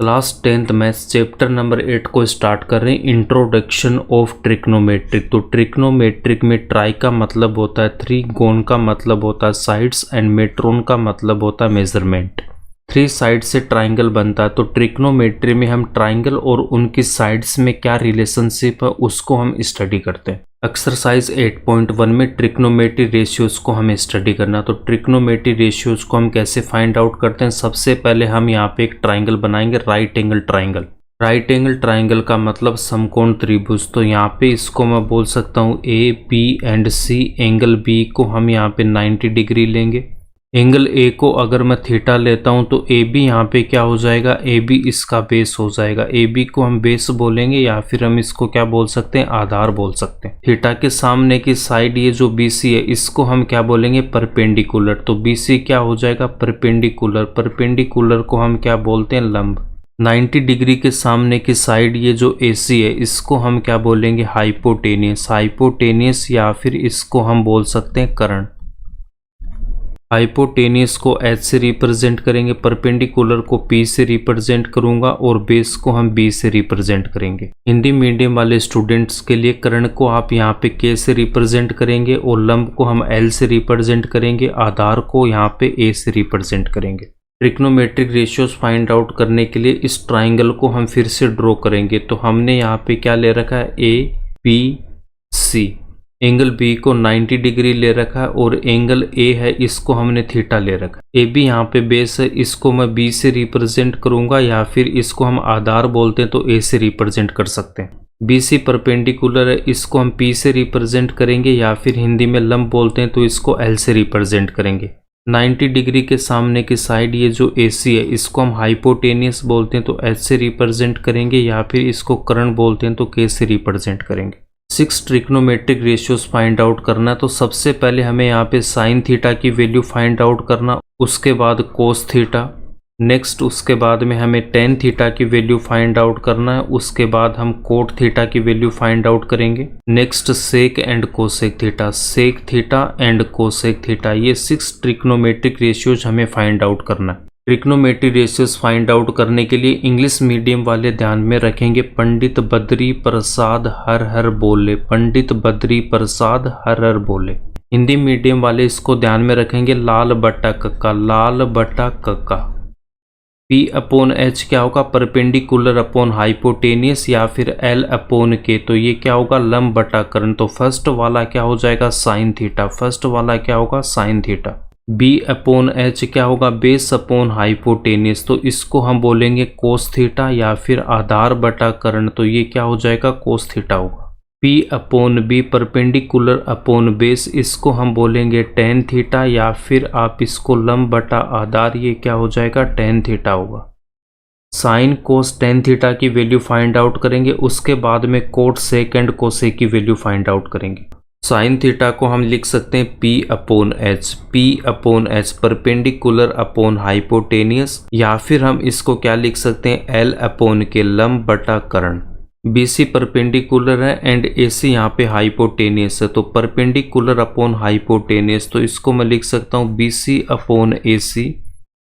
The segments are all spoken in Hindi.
Class 10th maths chapter number 8 को स्टार्ट कर रहे हैं। Introduction of trigonometric. तो ट्रिग्नोमेट्रिक में ट्राई का मतलब होता है 3, गोन का मतलब होता है साइड्स एंड मेट्रोन का मतलब होता है मेजरमेंट। 3 साइड से ट्राइंगल बनता है। तो ट्रिग्नोमेट्री में हम ट्राइंगल और उनकी साइड्स में क्या रिलेशनशिप है उसको हम स्टडी करते हैं। एक्सरसाइज 8.1 में ट्रिग्नोमेट्री रेशियोज को हमें स्टडी करना। तो ट्रिग्नोमेट्री रेशियोज को हम कैसे फाइंड आउट करते हैं। सबसे पहले हम यहाँ पे एक ट्राइंगल बनाएंगे, right angle triangle. Right angle triangle का मतलब समकोण त्रिभुज। तो यहाँ पे इसको मैं बोल सकता हूँ A B and C. Angle B को हम यहाँ पे 90 डिग्री लेंगे। एंगल ए को अगर मैं थीटा लेता हूं तो ए बी यहाँ पे क्या हो जाएगा, ए बी इसका बेस हो जाएगा। ए बी को हम बेस बोलेंगे या फिर हम इसको क्या बोल सकते हैं, आधार बोल सकते हैं। थीटा के सामने की साइड ये जो बी सी है इसको हम क्या बोलेंगे, परपेंडिकुलर। तो बी सी क्या हो जाएगा, परपेंडिकुलर। परपेंडिकुलर को हम क्या बोलते हैं, लंब। 90 डिग्री के सामने की साइड ये जो ए सी है इसको हम क्या बोलेंगे, हाइपोटेनियस। हाइपोटेनियस या फिर इसको हम बोल सकते हैं कर्ण। हाइपोटेनियस को एच से रिप्रेजेंट करेंगे, परपेंडिकुलर को पी से रिप्रेजेंट करूंगा और बेस को हम बी से रिप्रेजेंट करेंगे। हिंदी मीडियम वाले स्टूडेंट्स के लिए कर्ण को आप यहाँ पे के से रिप्रेजेंट करेंगे और लंब को हम एल से रिप्रेजेंट करेंगे, आधार को यहाँ पे ए से रिप्रेजेंट करेंगे। ट्रिग्नोमेट्रिक रेशियोज फाइंड आउट करने के लिए इस ट्राइंगल को हम फिर से ड्रॉ करेंगे। तो हमने यहाँ पे क्या ले रखा है, A B C. Angle B को 90 डिग्री ले रखा है और एंगल ए है इसको हमने थीटा ले रखा है। ए बी यहाँ पे बेस है, इसको मैं बी से रिप्रेजेंट करूंगा या फिर इसको हम आधार बोलते हैं तो ए से रिप्रेजेंट कर सकते हैं। बी सी परपेंडिकुलर है, इसको हम पी से रिप्रेजेंट करेंगे या फिर हिंदी में लंब बोलते हैं तो इसको एल से रिप्रेजेंट करेंगे। 90 डिग्री के सामने की साइड ये जो ए सी है इसको हम हाइपोटेनियस बोलते हैं तो एच से रिप्रेजेंट करेंगे या फिर इसको कर्ण बोलते हैं तो के से रिप्रेजेंट करेंगे। 6 ट्रिग्नोमेट्रिक रेशियोज फाइंड आउट करना। तो सबसे पहले हमें यहाँ पे साइन थीटा की वैल्यू फाइंड आउट करना, उसके बाद कोस थीटा। नेक्स्ट उसके बाद में हमें टेन थीटा की वैल्यू फाइंड आउट करना है, उसके बाद हम कोट थीटा की वैल्यू फाइंड आउट करेंगे। Next sec and cosec theta, sec theta and cosec theta. ये 6 ट्रिग्नोमेट्रिक रेशियोज हमें फाइंड आउट करना है। ट्रिग्नोमेट्री रेशियोज फाइंड आउट करने के लिए इंग्लिश मीडियम वाले ध्यान में रखेंगे, पंडित बद्री प्रसाद हर हर बोले। पंडित बद्री प्रसाद हर हर बोले। हिंदी मीडियम वाले इसको ध्यान में रखेंगे, लाल बटा कक्का। लाल बटा कक्का। पी अपॉन एच क्या होगा, परपेंडिकुलर अपॉन हाइपोटेनियस या फिर एल अपॉन के। तो ये क्या होगा, लंब बटा कर्ण। तो फर्स्ट वाला क्या हो जाएगा, साइन थीटा। फर्स्ट वाला क्या होगा, sine theta. B upon H क्या होगा, बेस अपॉन हाइपोटेनियस। तो इसको हम बोलेंगे कोस थीटा या फिर आधार बटा कर्ण। तो ये क्या हो जाएगा, कोस थीटा होगा। P upon B perpendicular upon base, इसको हम बोलेंगे टेन थीटा या फिर आप इसको लंब बटा आधार, ये क्या हो जाएगा, टेन थीटा होगा। साइन कोस टेन थीटा की वैल्यू फाइंड आउट करेंगे, उसके बाद में कोट सेक एंड कोसेक की वैल्यू फाइंड आउट करेंगे। साइन थीटा को हम लिख सकते हैं P upon H. P upon H perpendicular upon hypotenuse या फिर हम इसको क्या लिख सकते हैं, एल अपॉन के, लंब बटा कर्ण। बी सी परपेंडिकुलर है एंड ए सी यहाँ पे हाइपोटेनियस है। तो परपेंडिकुलर अपॉन हाइपोटेनियस, तो इसको मैं लिख सकता हूँ B C upon A C.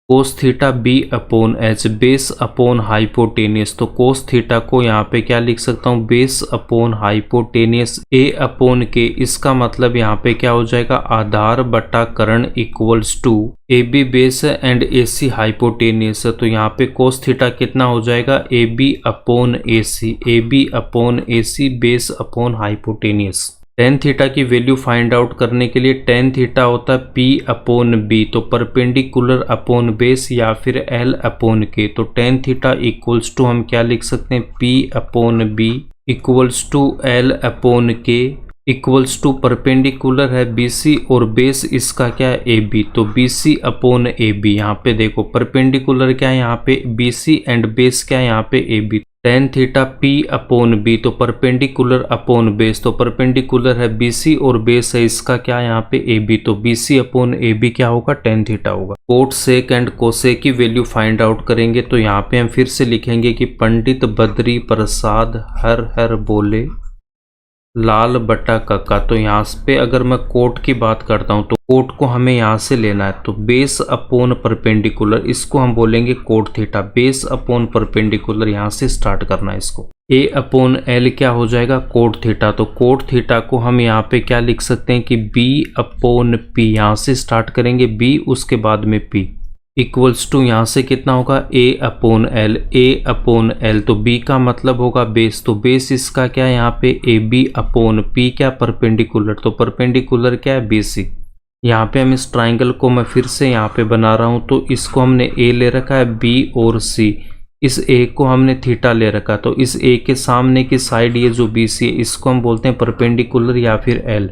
Cos theta B upon H, base upon hypotenuse. तो कोस थीटा को यहाँ पे क्या लिख सकता हूँ, बेस अपॉन हाइपोटेनियस ए अपॉन के। इसका मतलब यहाँ पे क्या हो जाएगा, आधार बटा कर्ण equals to A B base है एंड ए सी हाइपोटेनियस है। तो यहाँ पे कोस थीटा कितना हो जाएगा, A B upon A C. A B upon A C base upon hypotenuse. Tan theta की वैल्यू फाइंड आउट करने के लिए टेन थीटा होता है पी अपॉन बी। तो परपेंडिकुलर अपॉन बेस या फिर एल अपॉन के। तो टेन थीटा इक्वल्स टू हम क्या लिख सकते हैं, P upon B equals to L upon K equals to perpendicular है बी सी और बेस इसका क्या है, ए बी। तो B C upon A B. यहाँ पे देखो परपेंडिकुलर क्या है, यहाँ पे बी सी एंड बेस क्या है, यहाँ पे A B. Tan theta P upon B, तो परपेंडिकुलर अपॉन बेस। तो परपेंडिकुलर है बी सी और बेस है इसका क्या है, यहाँ पे ए बी। तो B C upon A B क्या होगा, टेन थीटा होगा। कोट सेक एंड कोसेक की वैल्यू फाइंड आउट करेंगे। तो यहाँ पे हम फिर से लिखेंगे कि पंडित बद्री प्रसाद हर हर बोले। लाल बटा कक्का। तो यहाँ पे अगर मैं कोट की बात करता हूँ तो कोट को हमें यहाँ से लेना है, तो बेस अपॉन परपेंडिकुलर, इसको हम बोलेंगे cot theta. Base upon perpendicular यहाँ से स्टार्ट करना है इसको। ए अपॉन एल क्या हो जाएगा, कोट थीटा। तो कोट थीटा को हम यहाँ पे क्या लिख सकते हैं कि बी अपॉन पी, यहाँ से स्टार्ट करेंगे बी, उसके बाद में पी इक्वल्स टू यहाँ से कितना होगा ए अपॉन एल। ए अपॉन एल तो बी का मतलब होगा बेस, तो बेस इसका क्या है यहाँ पे ए बी अपॉन पी, क्या परपेंडिकुलर, तो परपेंडिकुलर क्या है बी सी। यहाँ पे हम इस ट्राइंगल को मैं फिर से यहाँ पे बना रहा हूँ, तो इसको हमने ए ले रखा है, बी और सी, इस ए को हमने थीटा ले रखा, तो इस ए के सामने की साइड ये जो बी सी है इसको हम बोलते हैं परपेंडिकुलर या फिर एल।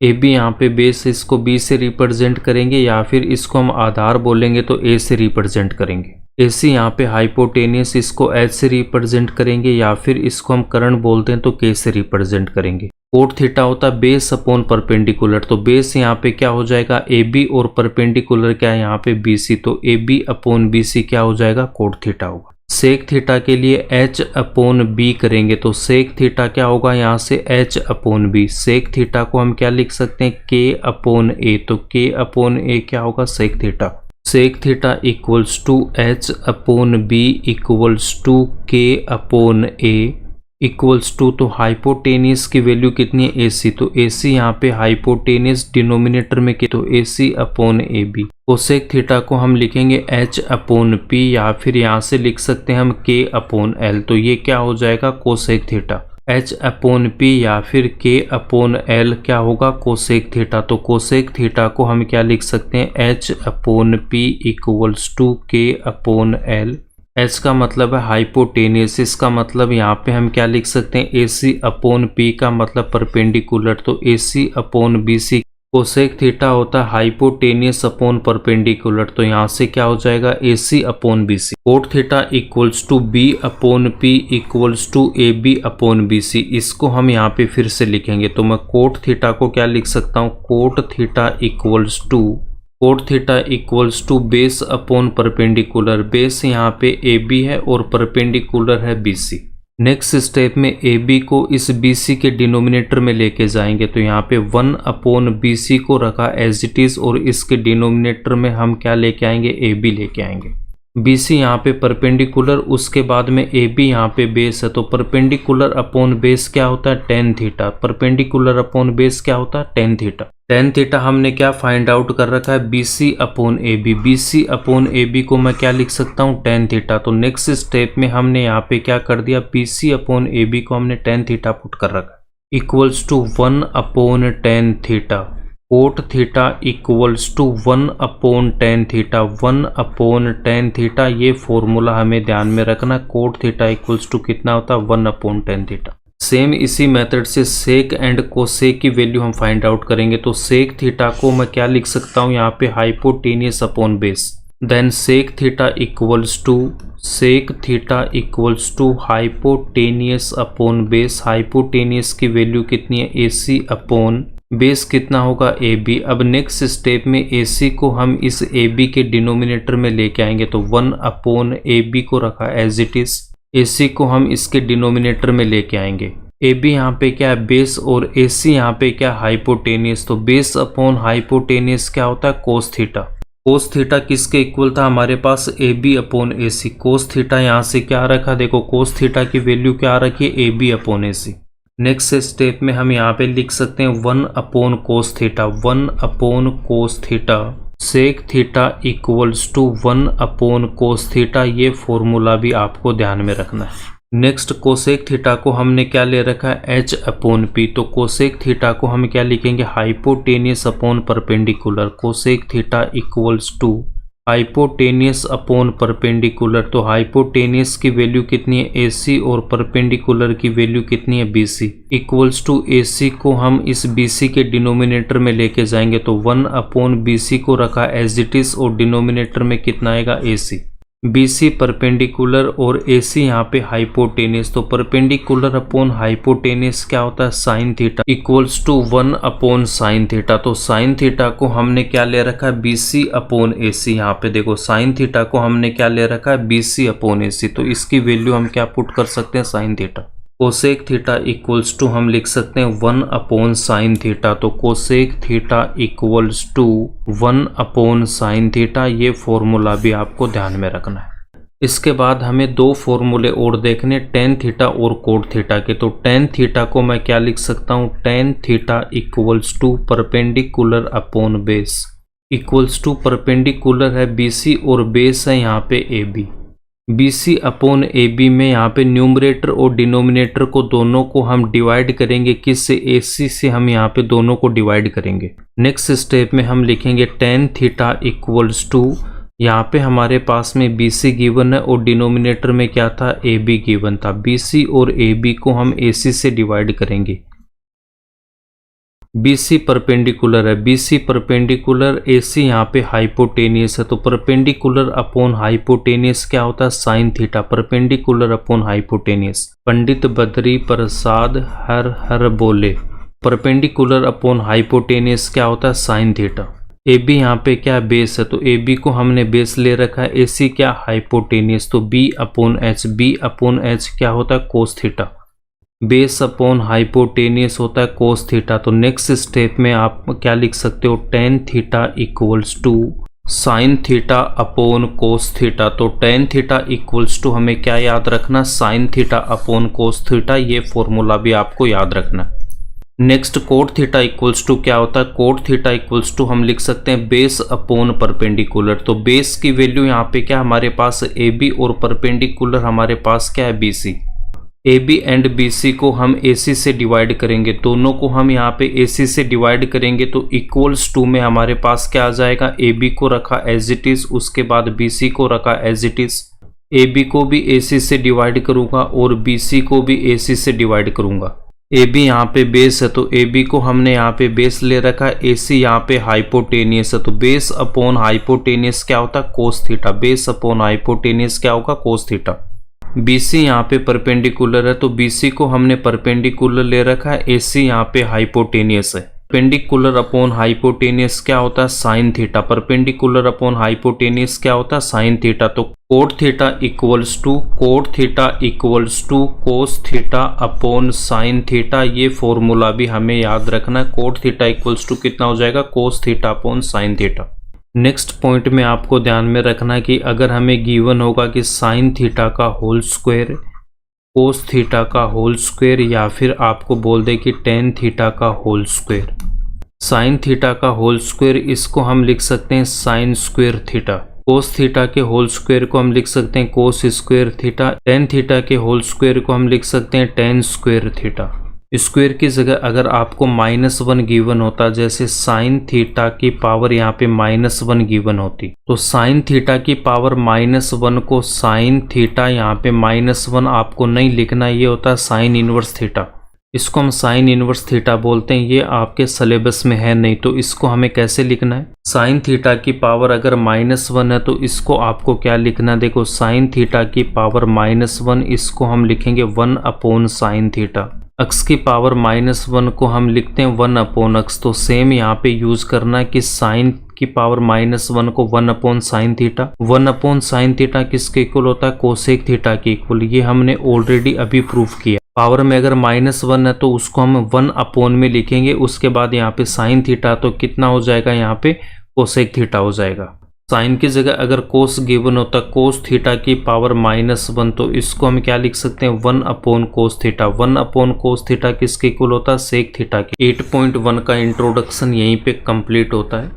ए बी यहाँ पे बेस, इसको बी से रिप्रेजेंट करेंगे या फिर इसको हम आधार बोलेंगे तो ए से रिप्रेजेंट करेंगे। ए सी यहाँ पे हाइपोटेनियस, इसको एच से रिप्रेजेंट करेंगे या फिर इसको हम करंट बोलते हैं तो के से रिप्रेजेंट करेंगे। कोट थीटा होता है बेस अपॉन परपेंडिकुलर, तो बेस यहाँ पे क्या हो जाएगा ए बी और परपेंडिकुलर क्या है यहाँ पे बी सी, तो A B upon B C क्या हो जाएगा कोट थीटा होगा। सेक थीटा के लिए एच अपॉन बी करेंगे, तो सेक थीटा क्या होगा यहाँ से H upon B. Sec theta को हम क्या लिख सकते हैं के अपॉन ए, तो के अपॉन ए क्या होगा sec theta. Sec theta equals to H upon B equals to K upon A equals to, तो हाइपोटेनियस की वैल्यू कितनी है ए सी, तो ए सी यहाँ पे हाइपोटेनियस डिनोमिनेटर में की, तो A C upon A B. Cosec theta को हम लिखेंगे एच अपॉन पी या फिर यहाँ से लिख सकते हैं हम के अपॉन एल, तो ये क्या हो जाएगा cosec theta. H upon P या फिर के अपॉन एल क्या होगा कोसेक थीटा, तो कोसेक थीटा को हम क्या लिख सकते हैं H upon P equals to K upon L. H का मतलब है हाइपोटेनियस, इसका मतलब यहाँ पे हम क्या लिख सकते हैं ए सी अपॉन पी का मतलब परपेंडिकुलर, तो A C upon B C. Cosec theta होता है हाइपोटेनियस अपॉन परपेंडिकुलर, तो यहाँ से क्या हो जाएगा A C upon B C. Cot theta equals to B upon P equals to A B upon B C, इसको हम यहाँ पे फिर से लिखेंगे, तो मैं कोट थीटा को क्या लिख सकता हूँ cot theta equals to cot theta equals to base upon perpendicular. Base यहाँ पे ए बी है और परपेंडिकुलर है बी सी। नेक्स्ट स्टेप में ए बी को इस बी सी के डिनोमिनेटर में लेके जाएंगे, तो यहाँ पे 1 अपॉन बी सी को रखा एज इट इज और इसके डिनोमिनेटर में हम क्या लेके आएंगे ए बी लेके आएंगे। बी सी यहाँ पे परपेंडिकुलर, उसके बाद में ए बी यहाँ पे बेस है, तो परपेंडिकुलर अपॉन बेस क्या होता है tan theta. Perpendicular upon base क्या होता है टेन थीटा। टेन थीटा हमने क्या फाइंड आउट कर रखा है B C upon A B. B C upon A B को मैं क्या लिख सकता हूँ टेन थीटा। तो नेक्स्ट स्टेप में हमने यहाँ पे क्या कर दिया B C upon A B को हमने टेन थीटा पुट कर रखा है equals to 1 upon tan theta. Cot theta equals to 1 upon tan theta. 1 upon tan theta ये फॉर्मूला हमें ध्यान में रखना। कोट थीटा इक्वल्स टू कितना होता है 1 अपॉन टेन थीटा। सेम इसी मेथड से सेक एंड कोसेक की वैल्यू हम फाइंड आउट करेंगे। तो सेक थीटा को मैं क्या लिख सकता हूँ यहाँ पे hypotenuse upon base. Then sec theta equals to hypotenuse upon base. Hypotenuse की वैल्यू कितनी है ए सी अपॉन बेस कितना होगा ए बी। अब नेक्स्ट स्टेप में ए सी को हम इस ए बी के डिनोमिनेटर में लेके आएंगे, तो 1 अपॉन ए बी को रखा एज इट इज। ए सी को हम इसके डिनोमिनेटर में लेके आएंगे। ए बी यहाँ पे क्या है बेस और ए सी यहाँ पे क्या हाइपोटेनियस। तो बेस अपॉन हाइपोटेनियस क्या होता है कोस थीटा। कोस थीटा किसके इक्वल था हमारे पास A B upon A C. Cos theta यहाँ से क्या रखा देखो कोस थीटा की वैल्यू क्या रखी है A B upon A C. Next step में हम यहाँ पे लिख सकते हैं 1 upon cos theta. 1 upon cos theta. Sec theta equals to 1 upon cos theta. ये फॉर्मूला भी आपको ध्यान में रखना है। नेक्स्ट कोसेक थीटा को हमने क्या ले रखा है एच अपॉन पी। तो कोसेक थीटा को हम क्या लिखेंगे hypotenuse upon perpendicular. Cosec theta equals to hypotenuse upon perpendicular. तो हाइपोटेनियस की वैल्यू कितनी है ए सी और परपेंडिकुलर की वैल्यू कितनी है बी सी। इक्वल्स टू ए सी को हम इस बी सी के डिनोमिनेटर में लेके जाएंगे, तो 1 अपॉन बी सी को रखा एज इट इज और डिनोमिनेटर में कितना आएगा ए सी। बी सी परपेंडिकुलर और ए सी यहाँ पे हाइपोटेनियस। तो परपेंडिकुलर अपॉन हाइपोटेनियस क्या होता है sine theta equals to 1 upon sine theta. तो साइन थीटा को हमने क्या ले रखा है बी सी अपॉन ए सी। यहाँ पे देखो साइन थीटा को हमने क्या ले रखा है बी सी अपॉन ए सी। तो इसकी वैल्यू हम क्या पुट कर सकते हैं sine theta. Cosec theta equals to हम लिख सकते हैं 1 अपॉन साइन थीटा। तो cosec theta equals to 1 upon sine theta, ये फॉर्मूला भी आपको ध्यान में रखना है। इसके बाद हमें दो फॉर्मूले और देखने, टेन थीटा और कोट थीटा के। तो टेन थीटा को मैं क्या लिख सकता हूँ, tan theta equals to perpendicular upon base, equals to perpendicular है BC और बेस है यहाँ पे AB। BC अपॉन AB में यहाँ पे न्यूमरेटर और डिनोमिनेटर को दोनों को हम डिवाइड करेंगे, किससे, AC से हम यहाँ पे दोनों को डिवाइड करेंगे। नेक्स्ट स्टेप में हम लिखेंगे टेन थीटा इक्वल्स टू, यहाँ पे हमारे पास में BC गिवन है और डिनोमिनेटर में क्या था, AB गिवन था। BC और AB को हम AC से डिवाइड करेंगे। BC परपेंडिकुलर है, BC परपेंडिकुलर, AC यहाँ पे हाइपोटेनियस है। तो परपेंडिकुलर अपॉन हाइपोटेनियस क्या होता है, sine theta, perpendicular upon hypotenuse. Pandit Badri Prasad हर हर बोले, परपेंडिकुलर अपॉन हाइपोटेनियस क्या होता है, साइन थीटा। AB यहाँ पे क्या बेस है, तो AB को हमने बेस ले रखा है। AC क्या, हाइपोटेनियस, तो B upon H, B upon H क्या होता है, cos theta. Base upon hypotenuse होता है कोस थीटा। तो नेक्स्ट स्टेप में आप क्या लिख सकते हो, tan theta equals to sine theta upon cos theta. तो टेन थीटा इक्वल्स टू हमें क्या याद रखना, sine theta upon cos theta, ये फॉर्मूला भी आपको याद रखना। Next cot theta equals to क्या होता है, कोट थीटा इक्वल्स टू हम लिख सकते हैं बेस अपॉन परपेंडिकुलर। तो बेस की वैल्यू यहाँ पे क्या हमारे पास AB और परपेंडिकुलर हमारे पास क्या है, BC। AB एंड BC को हम AC से डिवाइड करेंगे, दोनों को हम यहाँ पे AC से डिवाइड करेंगे। तो इक्वल्स टू में हमारे पास क्या आ जाएगा, AB को रखा एज इट इज, उसके बाद BC को रखा एज इट इज। AB को भी AC से डिवाइड करूंगा और BC को भी AC से डिवाइड करूंगा। AB यहाँ पे बेस है, तो AB को हमने यहाँ पे बेस ले रखा है। AC यहाँ पे हाइपोटेनियस है, तो बेस अपॉन हाइपोटेनियस क्या होता है, cos theta. Base upon hypotenuse क्या होगा, कोस थीटा। BC यहाँ पे परपेंडिकुलर है, तो BC को हमने परपेंडिकुलर ले रखा है। AC यहाँ पे हाइपोटेनियस है। परपेंडिकुलर अपॉन हाइपोटेनियस क्या होता है, sine theta. Perpendicular upon hypotenuse क्या होता है, साइन थीटा। तो cot theta equals to, cot theta equals to cos theta upon sine theta, ये फॉर्मूला भी हमें याद रखना है। कोट थीटा इक्वल्स टू कितना हो जाएगा, cos theta upon sine theta. Next point में आपको ध्यान में रखना कि अगर हमें गिवन होगा कि साइन थीटा का होल स्क्वायर, कोस थीटा का होल स्क्वायर, या फिर आपको बोल दे कि टेन थीटा का होल स्क्वायर, साइन थीटा का होल स्क्वायर, इसको हम लिख सकते हैं sine square theta. Cos theta के होल स्क्वायर को हम लिख सकते हैं cos square theta. Tan theta के होल स्क्वायर को हम लिख सकते हैं टेन स्क्वायर थीटा। स्क्वायर की जगह अगर आपको -1 गिवन होता, जैसे साइन थीटा की पावर यहाँ पे -1 गिवन होती, तो साइन थीटा की पावर -1 को साइन थीटा यहाँ पे -1 आपको नहीं लिखना, ये होता है साइन इनवर्स थीटा। इसको हम साइन इनवर्स थीटा बोलते हैं। ये आपके सिलेबस में है नहीं, तो इसको हमें कैसे लिखना है, साइन थीटा की पावर अगर -1 है तो इसको आपको क्या लिखना, देखो साइन थीटा की पावर -1, इसको हम लिखेंगे 1 अपॉन साइन थीटा। अक्स की पावर -1 को हम लिखते हैं 1 अपॉन अक्स। तो सेम यहाँ पे यूज करना है कि साइन की पावर -1 को 1 upon sine theta. 1 upon sine theta किसके इक्वल होता है, कोसेक थीटा के इक्वल। ये हमने ऑलरेडी अभी प्रूफ किया। पावर में अगर -1 है तो उसको हम 1 अपॉन में लिखेंगे, उसके बाद यहाँ पे साइन थीटा तो कितना हो जाएगा, यहाँ पे कोसेक थीटा हो जाएगा। साइन की जगह अगर कोस गिवन होता, कोस थीटा की पावर -1, तो इसको हम क्या लिख सकते हैं, 1 upon cos theta. 1 upon cos theta किसके इक्वल होता है, सेक थीटा के। 8.1 का इंट्रोडक्शन यहीं पे कंप्लीट होता है।